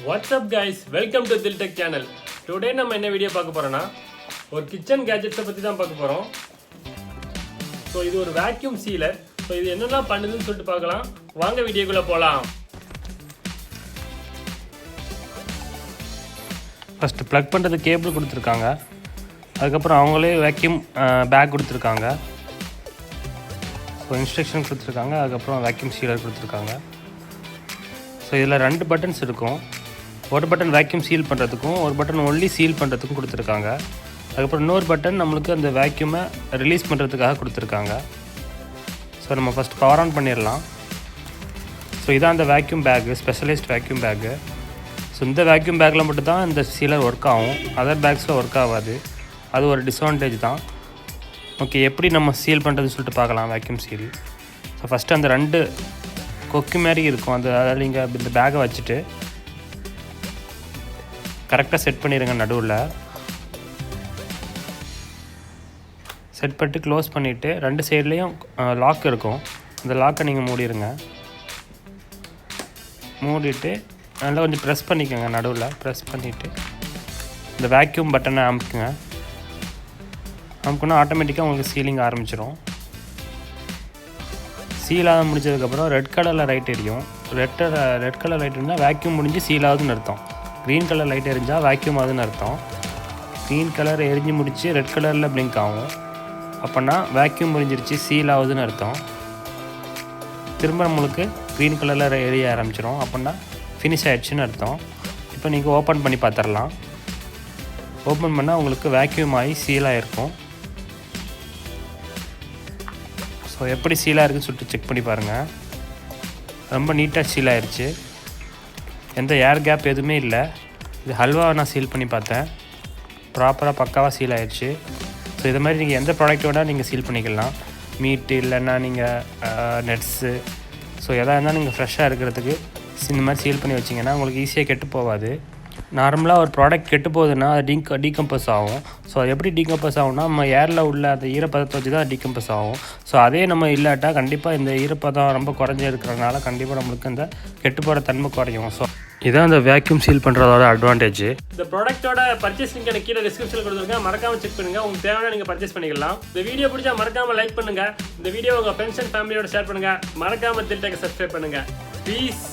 What's up guys, welcome to Diltech channel. Today நம்ம என்ன video பார்க்க போறோம்னா ஒரு கிச்சன் கேஜெட்ஸை பத்தி தான் பார்க்க போறோம். ஸோ இது ஒரு வேக்யூம் சீலர். ஸோ இது என்னெல்லாம் பண்ணுதுன்னு சொல்லிட்டு பார்க்கலாம். வாங்க வீடியோக்குள்ள போகலாம். ஃபர்ஸ்ட் ப்ளக் பண்ணுறது கேபிள் கொடுத்துருக்காங்க. அதுக்கப்புறம் அவங்களே வேக்யூம் பேக் கொடுத்துருக்காங்க. ஸோ இன்ஸ்ட்ரக்ஷன் கொடுத்துருக்காங்க. அதுக்கப்புறம் வேக்யூம் சீலர் கொடுத்துருக்காங்க. ஸோ இதில் 2 பட்டன்ஸ் இருக்கும். ஒரு பட்டன் வேக்யூம் சீல் பண்ணுறதுக்கும் ஒரு பட்டன் ஒன்லி சீல் பண்ணுறதுக்கும் கொடுத்துருக்காங்க. அதுக்கப்புறம் இன்னொரு பட்டன் நம்மளுக்கு அந்த வேக்யூமை ரிலீஸ் பண்ணுறதுக்காக கொடுத்துருக்காங்க. ஸோ நம்ம ஃபஸ்ட் பவர் ஆன் பண்ணிடலாம். ஸோ இதான் அந்த vacuum bag, specialised vacuum bag. So இந்த வேக்யூம் பேக்கில் மட்டும் தான் இந்த சீலர் ஒர்க் ஆகும், அதர் பேக்ஸில் ஒர்க் ஆகாது. அது ஒரு டிஸ்அட்வான்டேஜ் தான். ஓகே, எப்படி நம்ம சீல் பண்ணுறதுன்னு சொல்லிட்டு பார்க்கலாம். Vacuum seal. ஸோ ஃபஸ்ட்டு அந்த 2 கொக்கு மாதிரி இருக்கும், அதில் நீங்கள் இந்த பேக்கை வச்சுட்டு கரெக்டாக செட் பண்ணிடுங்க. நடுவில் செட் பண்ணிட்டு க்ளோஸ் பண்ணிவிட்டு 2 சைட்லேயும் லாக் இருக்கும். அந்த லாக்கை நீங்கள் மூடிடுங்க. மூடிட்டு நல்லா கொஞ்சம் ப்ரெஸ் பண்ணிக்கோங்க. நடுவில் ப்ரெஸ் பண்ணிவிட்டு இந்த வேக்யூம் பட்டனை அமுக்குங்க. அமுக்குன்னா ஆட்டோமேட்டிக்காக உங்களுக்கு சீலிங் ஆரம்பிச்சிடும். சீலாக முடிச்சதுக்கப்புறம் ரெட் கலரில் லைட் எரியும். ரெட் கலர் லைட் இருந்தால் வேக்யூம் முடிஞ்சு சீலாகுதுன்னு அர்த்தம். க்ரீன் கலர் லைட் எரிஞ்சால் வேக்யூம் ஆகுதுன்னு அர்த்தம். க்ரீன் கலர் எரிஞ்சு முடித்து ரெட் கலரில் பிளிங்க் ஆகும். அப்போனா வேக்யூம் முடிஞ்சிருச்சு, சீல் ஆகுதுன்னு அர்த்தம். திரும்ப நம்மளுக்கு க்ரீன் கலரில் எரிய ஆரம்பிச்சிடும். அப்படின்னா ஃபினிஷ் ஆகிடுச்சின்னு அர்த்தம். இப்போ நீங்கள் ஓப்பன் பண்ணி பார்த்துடலாம். ஓப்பன் பண்ணால் உங்களுக்கு வேக்யூம் ஆகி சீலாக இருக்கும். ஸோ எப்படி சீலாக இருக்குதுன்னு சொல்லிட்டு செக் பண்ணி பாருங்கள். ரொம்ப நீட்டாக சீல் ஆகிடுச்சு. எந்த ஏர் கேப் எதுவுமே இல்லை. இது ஹல்வாவை நான் சீல் பண்ணி பார்த்தேன், ப்ராப்பராக பக்காவாக சீல் ஆகிடுச்சு. ஸோ இது மாதிரி நீங்கள் எந்த ப்ராடக்ட்டோட நீங்கள் சீல் பண்ணிக்கலாம். மீட்டு இல்லைன்னா நீங்கள் நட்ஸு, ஸோ எதாக இருந்தாலும் நீங்கள் ஃப்ரெஷ்ஷாக இருக்கிறதுக்கு இந்த மாதிரி சீல் பண்ணி வச்சிங்கன்னா உங்களுக்கு ஈஸியாக கெட்டு போகாது. நார்மலாக ஒரு ப்ராடக்ட் கெட்டு போகுதுன்னா அது டீகம்போஸ் ஆகும். ஸோ அது எப்படி டீகம்போஸ் ஆகும்னா நம்ம ஏரில் உள்ள அந்த ஈரப்பதத்தை வச்சு தான் டீகம்போஸ் ஆகும். ஸோ அதே நம்ம இல்லாட்டா கண்டிப்பாக இந்த ஈரப்பதம் ரொம்ப குறைஞ்சி இருக்கிறதுனால கண்டிப்பாக நம்மளுக்கு அந்த கெட்டு போகிற தன்மை குறையும். ஸோ இதான் அந்த வேக்யூம் சீல் பண்ணுறதோட அட்வான்டேஜ். இந்த ப்ராடக்ட்டோட பர்ச்சேஸ் லிங்க் எனக்கு கீழே டிஸ்கிரிப்ஷனில் கொடுத்துருங்க. மறக்காமல் செக் பண்ணுங்கள். உங்களுக்கு தேவையான நீங்கள் பர்ச்சேஸ் பண்ணிக்கலாம். இந்த வீடியோ பிடிச்சா மறக்காமல் லைக் பண்ணுங்கள். இந்த வீடியோ உங்கள் ஃப்ரெண்ட்ஸ் அண்ட் ஃபேமிலியோட ஷேர் பண்ணுங்கள். மறக்காமல் தில்டெக்கை சப்ஸ்கிரைப் பண்ணுங்கள். ப்ளீஸ்.